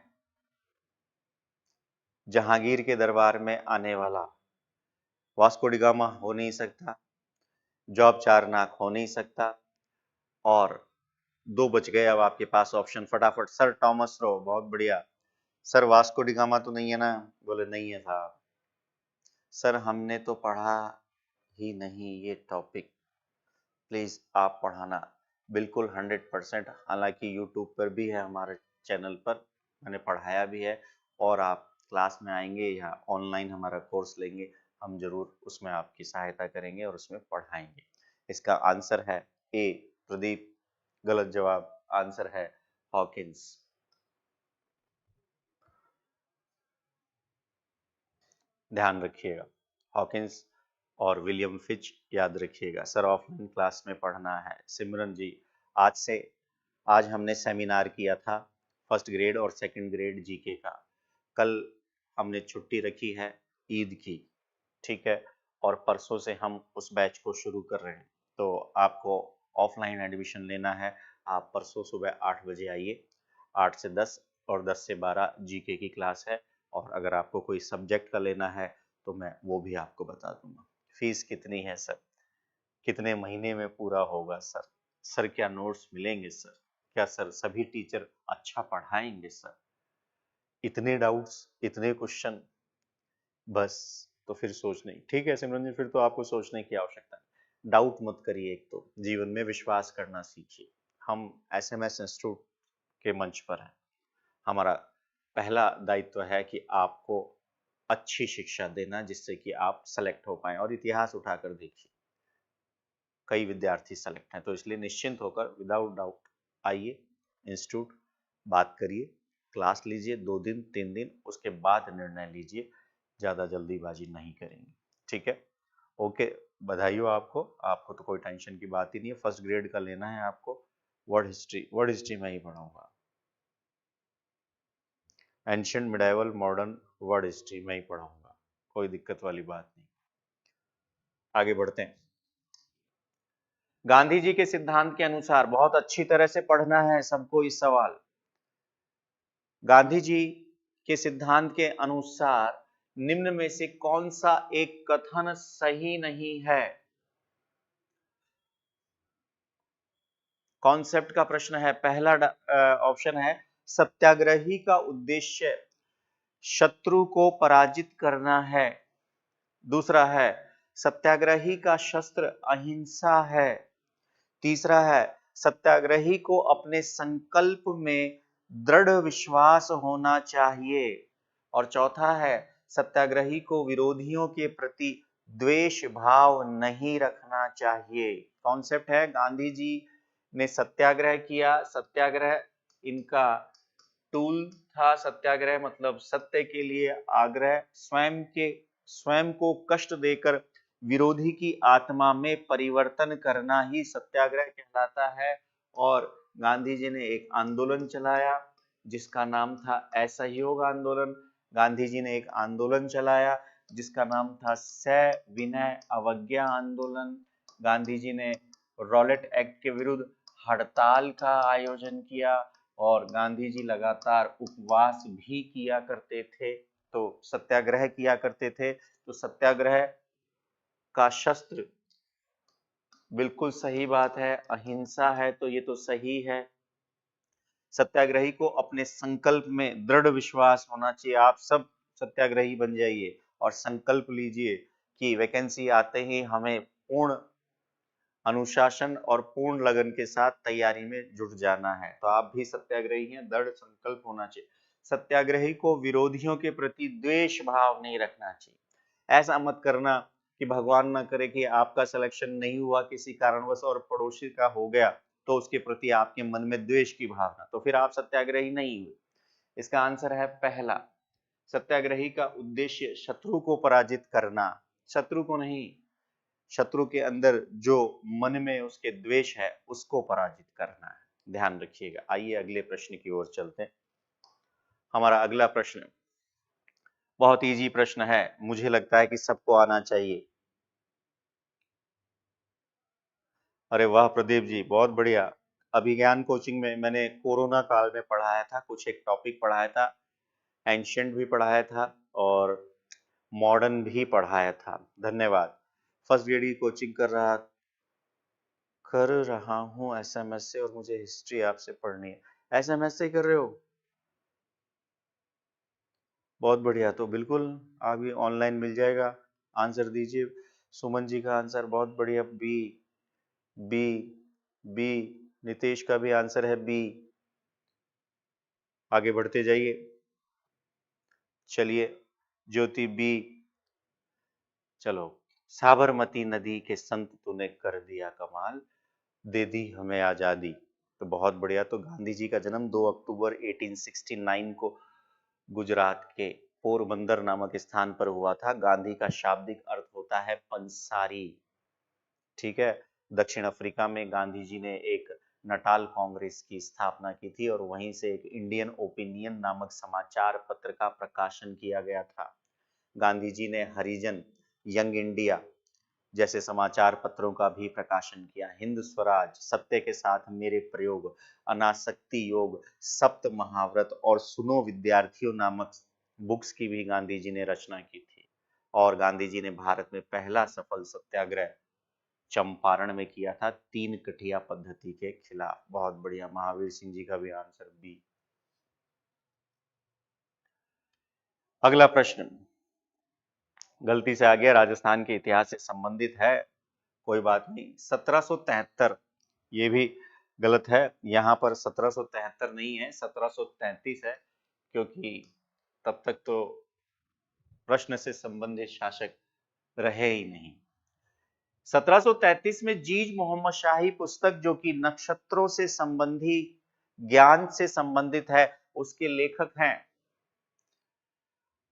जहांगीर के दरबार में आने वाला? वास्को डी गामा हो नहीं सकता, जॉब चारनाक हो नहीं सकता, और दो बच गए अब आपके पास ऑप्शन फटाफट। सर टॉमस रो, बहुत बढ़िया। सर वास्को डी गामा तो नहीं है ना? बोले नहीं है साहब। सर हमने तो पढ़ा ही नहीं ये टॉपिक, प्लीज आप पढ़ाना। बिल्कुल 100%, हालांकि यूट्यूब पर भी है हमारे चैनल पर, मैंने पढ़ाया भी है, और आप क्लास में आएंगे या ऑनलाइन हमारा कोर्स लेंगे, हम जरूर उसमें आपकी सहायता करेंगे और उसमें पढ़ाएंगे। इसका आंसर है ए प्रदीप, गलत जवाब। आंसर है हॉकिंस। ध्यान रखिएगा, हॉकिंस और विलियम फिच याद रखिएगा। सर ऑफलाइन क्लास में पढ़ना है। सिमरन जी, आज हमने सेमिनार किया था फर्स्ट ग्रेड और सेकंड ग्रेड जीके का। कल हमने छुट्टी रखी है ईद की, ठीक है, और परसों से हम उस बैच को शुरू कर रहे हैं। तो आपको ऑफलाइन एडमिशन लेना है, आप परसों सुबह 8 बजे आइए। 8 से 10 और 10 से 12 जीके की क्लास है, और अगर आपको कोई सब्जेक्ट का लेना है तो मैं वो भी आपको बता दूंगा। फीस कितनी है सर? कितने महीने में पूरा होगा सर? सर क्या नोट्स मिलेंगे सर? क्या सर सभी टीचर अच्छा पढ़ाएंगे सर? इतने डाउट्स, इतने क्वेश्चन, बस तो फिर सोचने, ठीक है सिमरन जी, फिर तो आपको सोचने की आवश्यकता है। डाउट मत करिए, एक तो जीवन में विश्वास करना सीखिए। हम SMS इंस्टीट्यूट के मंच पर हैं, हमारा पहला दायित्व है कि आपको अच्छी शिक्षा देना जिससे कि आप सेलेक्ट हो पाए। और इतिहास उठाकर देखिए, कई विद्यार्थी सेलेक्ट हैं, तो इसलिए निश्चिंत होकर विदाउट डाउट आइए इंस्टीट्यूट, बात करिए, क्लास लीजिए 2 दिन 3 दिन, उसके बाद निर्णय लीजिए, ज़्यादा जल्दीबाजी नहीं करेंगे, ठीक है? ओके, बधाई हो आपको, आपको तो कोई टेंशन की बात ही नहीं है। फर्स्ट ग्रेड का लेना है आपको, वर्ड हिस्ट्री में ही पढ़ाऊंगा, ancient medieval modern word history में ही पढ़ाऊंगा, कोई दिक्कत वाली बात नहीं। आगे बढ़ते हैं। गांधी जी के सिद्धांत के अनुसार, बहुत अच्छी तरह से पढ़ना है सबको इस सवाल। गांधी जी के सिद्धांत के अनुसार निम्न में से कौन सा एक कथन सही नहीं है? कॉन्सेप्ट का प्रश्न है। पहला ऑप्शन है सत्याग्रही का उद्देश्य शत्रु को पराजित करना है। दूसरा है सत्याग्रही का शस्त्र अहिंसा है। तीसरा है सत्याग्रही को अपने संकल्प में दृढ़ विश्वास होना चाहिए। और चौथा है सत्याग्रही को विरोधियों के प्रति द्वेष भाव नहीं रखना चाहिए। कॉन्सेप्ट है, गांधी जी ने सत्याग्रह किया, सत्याग्रह इनका टूल था। सत्याग्रह मतलब सत्य के लिए आग्रह, स्वयं को कष्ट देकर विरोधी की आत्मा में परिवर्तन करना ही सत्याग्रह कहलाता है। और गांधी जी ने एक आंदोलन चलाया जिसका नाम था असहयोग आंदोलन। गांधी जी ने एक आंदोलन चलाया जिसका नाम था सविनय अवज्ञा आंदोलन। गांधी जी ने रॉलेट एक्ट के विरुद्ध हड़ताल का आयोजन किया और गांधी जी लगातार उपवास भी किया करते थे, तो सत्याग्रह किया करते थे। तो सत्याग्रह का शस्त्र, बिल्कुल सही बात है, अहिंसा है, तो ये तो सही है। सत्याग्रही को अपने संकल्प में दृढ़ विश्वास होना चाहिए। आप सब सत्याग्रही बन जाइए और संकल्प लीजिए कि वैकेंसी आते ही हमें पूर्ण अनुशासन और पूर्ण लगन के साथ तैयारी में जुट जाना है। तो आप भी सत्याग्रही हैं, दृढ़ संकल्प होना चाहिए। सत्याग्रही को विरोधियों के प्रति द्वेष भाव नहीं रखना चाहिए। ऐसा मत करना कि भगवान ना करे कि आपका सिलेक्शन नहीं हुआ किसी कारणवश और पड़ोसी का हो गया, तो उसके प्रति आपके मन में द्वेष की भावना, तो फिर आप सत्याग्रही नहीं हुए। इसका आंसर है पहला, सत्याग्रही का उद्देश्य शत्रु को पराजित करना, शत्रु को नहीं, शत्रु के अंदर जो मन में उसके द्वेष है उसको पराजित करना है, ध्यान रखिएगा। आइए अगले प्रश्न की ओर चलते हैं। हमारा अगला प्रश्न बहुत इजी प्रश्न है, मुझे लगता है कि सबको आना चाहिए। अरे वाह प्रदीप जी, बहुत बढ़िया। अभिज्ञान कोचिंग में मैंने कोरोना काल में पढ़ाया था, कुछ एक टॉपिक पढ़ाया था, एंशिएंट भी पढ़ाया था और मॉडर्न भी पढ़ाया था। धन्यवाद। फर्स्ट ग्रेड की कोचिंग कर रहा हूँ एसएमएस से, और मुझे हिस्ट्री आपसे पढ़नी है। एसएमएस से कर रहे हो? बहुत बढ़िया, तो बिल्कुल अभी ऑनलाइन मिल जाएगा। आंसर दीजिए। सुमन जी का आंसर बहुत बढ़िया, बी। बी बी नितेश का भी आंसर है बी। आगे बढ़ते जाइए। चलिए ज्योति बी। चलो, साबरमती नदी के संत तूने कर दिया कमाल, दे दी हमें आजादी। तो बहुत बढ़िया। तो गांधी जी का जन्म 2 अक्टूबर 1869 को गुजरात के पोरबंदर नामक स्थान पर हुआ था। गांधी का शाब्दिक अर्थ होता है पंसारी। ठीक है। दक्षिण अफ्रीका में गांधी जी ने एक नटाल कांग्रेस की स्थापना की थी और वहीं से एक इंडियन ओपिनियन नामक समाचार पत्र का प्रकाशन किया गया था। गांधी जी ने हरिजन, यंग इंडिया जैसे समाचार पत्रों का भी प्रकाशन किया। हिंद स्वराज, सत्य के साथ मेरे प्रयोग, अनासक्ति योग, सप्त महाव्रत और सुनो विद्यार्थियों नामक बुक्स की भी गांधी जी ने रचना की थी। और गांधी जी ने भारत में पहला सफल सत्याग्रह चंपारण में किया था, 3 कठिया पद्धति के खिलाफ। बहुत बढ़िया। महावीर सिंह जी का भी आंसर बी। अगला प्रश्न गलती से आ गया, राजस्थान के इतिहास से संबंधित है, कोई बात नहीं। 1773, ये भी गलत है। यहाँ पर 1773 नहीं है, 1733 है, क्योंकि तब तक तो प्रश्न से संबंधित शासक रहे ही नहीं। 1733 में जीज मोहम्मद शाही पुस्तक, जो कि नक्षत्रों से संबंधी ज्ञान से संबंधित है, उसके लेखक हैं।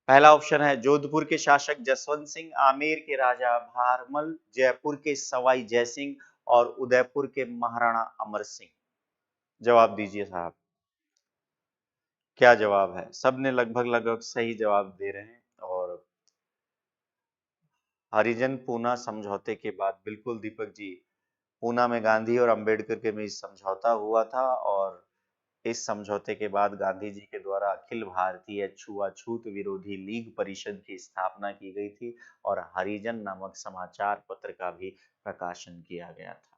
पहला ऑप्शन है जोधपुर के शासक जसवंत सिंह, आमेर के राजा भारमल, जयपुर के सवाई जयसिंह और उदयपुर के महाराणा अमर सिंह। जवाब दीजिए साहब, क्या जवाब है? सबने लगभग लगभग सही जवाब दे रहे हैं। और हरिजन पूना समझौते के बाद, बिल्कुल दीपक जी, पूना में गांधी और अंबेडकर के बीच समझौता हुआ था और इस समझौते के बाद गांधी जी के द्वारा अखिल भारतीय छुआछूत विरोधी लीग परिषद की स्थापना की गई थी और हरिजन नामक समाचार पत्र का भी प्रकाशन किया गया था।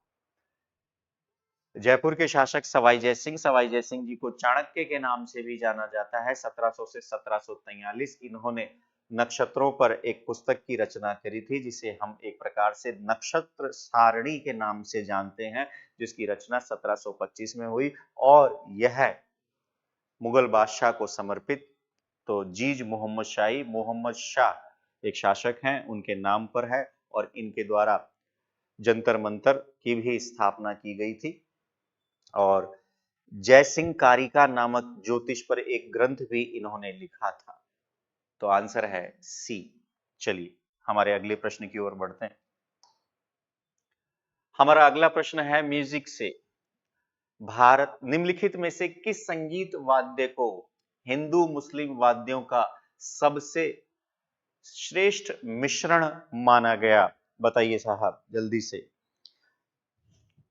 जयपुर के शासक सवाई जयसिंह जी को चाणक्य के नाम से भी जाना जाता है। 1700 से 1743 इन्होंने नक्षत्रों पर एक पुस्तक की रचना करी थी, जिसे हम एक प्रकार से नक्षत्र सारणी के नाम से जानते हैं, जिसकी रचना 1725 में हुई और यह मुगल बादशाह को समर्पित, तो जीज मोहम्मद शाही, मोहम्मद शाह एक शासक हैं, उनके नाम पर है और इनके द्वारा जंतर मंतर की भी स्थापना की गई थी। और जयसिंह कारिका नामक ज्योतिष पर एक ग्रंथ भी इन्होंने लिखा था। तो आंसर है सी। चलिए हमारे अगले प्रश्न की ओर बढ़ते हैं। हमारा अगला प्रश्न है म्यूजिक से। भारत निम्नलिखित में से किस संगीत वाद्य को हिंदू मुस्लिम वाद्यों का सबसे श्रेष्ठ मिश्रण माना गया? बताइए साहब जल्दी से।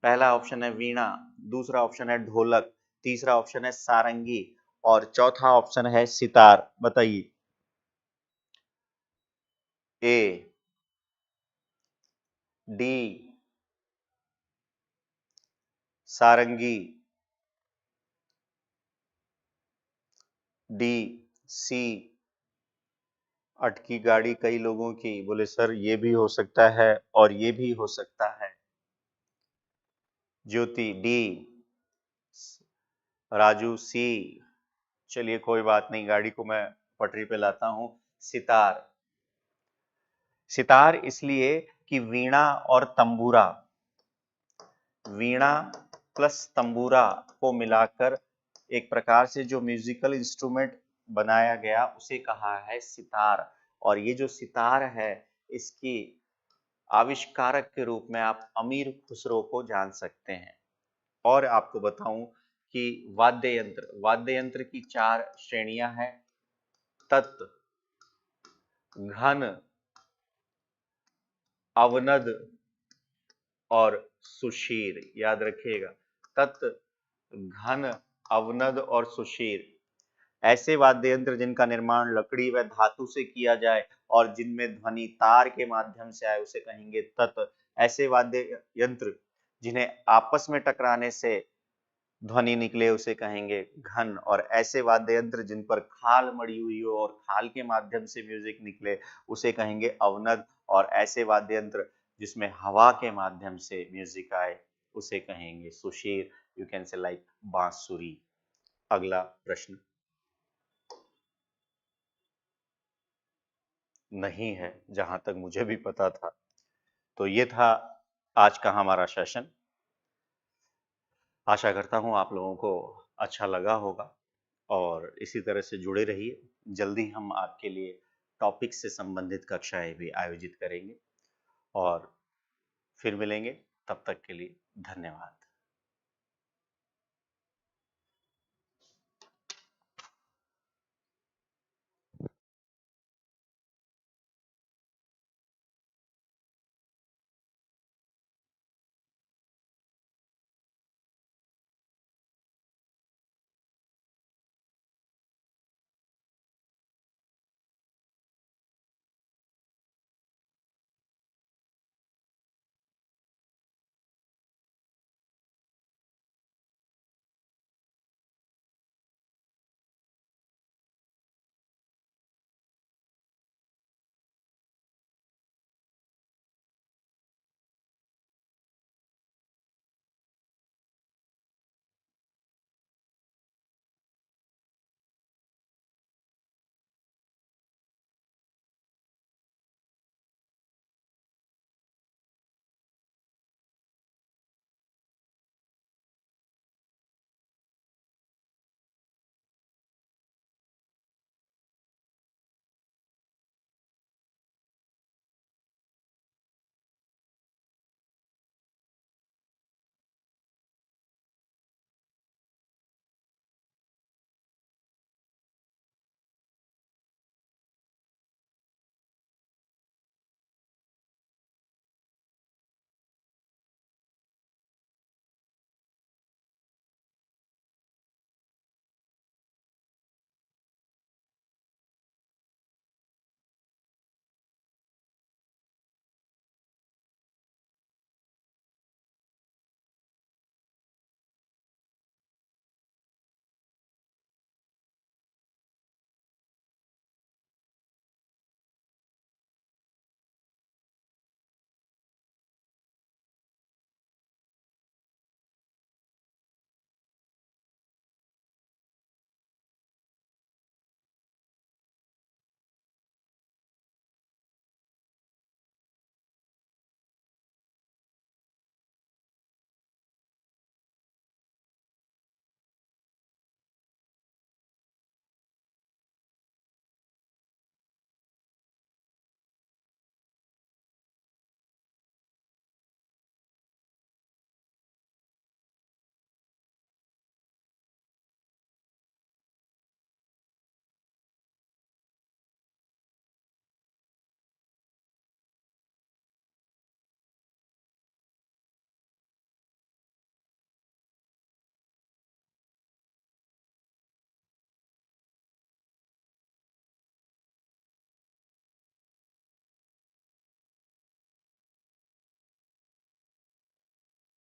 पहला ऑप्शन है वीणा, दूसरा ऑप्शन है ढोलक, तीसरा ऑप्शन है सारंगी और चौथा ऑप्शन है सितार। बताइए। ए, डी, सारंगी, डी, सी। अटकी गाड़ी कई लोगों की, बोले सर ये भी हो सकता है और ये भी हो सकता है। ज्योति डी, राजू सी। चलिए कोई बात नहीं, गाड़ी को मैं पटरी पे लाता हूं। सितार। सितार इसलिए कि वीणा और तंबूरा, वीणा प्लस तंबूरा को मिलाकर एक प्रकार से जो म्यूजिकल इंस्ट्रूमेंट बनाया गया उसे कहा है सितार। और ये जो सितार है इसकी आविष्कारक के रूप में आप अमीर खुसरो को जान सकते हैं। और आपको बताऊं कि वाद्य यंत्र की 4 श्रेणियां हैं। तत्, घन, अवनद और सुशीर। याद रखिएगा, तत्, घन, अवनद और सुशीर। ऐसे वाद्य यंत्र जिनका निर्माण लकड़ी व धातु से किया जाए और जिनमें ध्वनि तार के माध्यम से आए उसे कहेंगे तत्। ऐसे वाद्य यंत्र जिन्हें आपस में टकराने से ध्वनि निकले उसे कहेंगे घन। और ऐसे वाद्य यंत्र जिन पर खाल मड़ी हुई हो और खाल के माध्यम से म्यूजिक निकले उसे कहेंगे अवनद। और ऐसे वाद्य यंत्र जिसमें हवा के माध्यम से म्यूजिक आए उसे कहेंगे Sushir. You can say like बांसुरी। अगला प्रश्न नहीं है, जहां तक मुझे भी पता था। तो ये था आज का हमारा सेशन। आशा करता हूं आप लोगों को अच्छा लगा होगा और इसी तरह से जुड़े रहिए। जल्दी हम आपके लिए टॉपिक से संबंधित कक्षाएं भी आयोजित करेंगे और फिर मिलेंगे। तब तक के लिए धन्यवाद।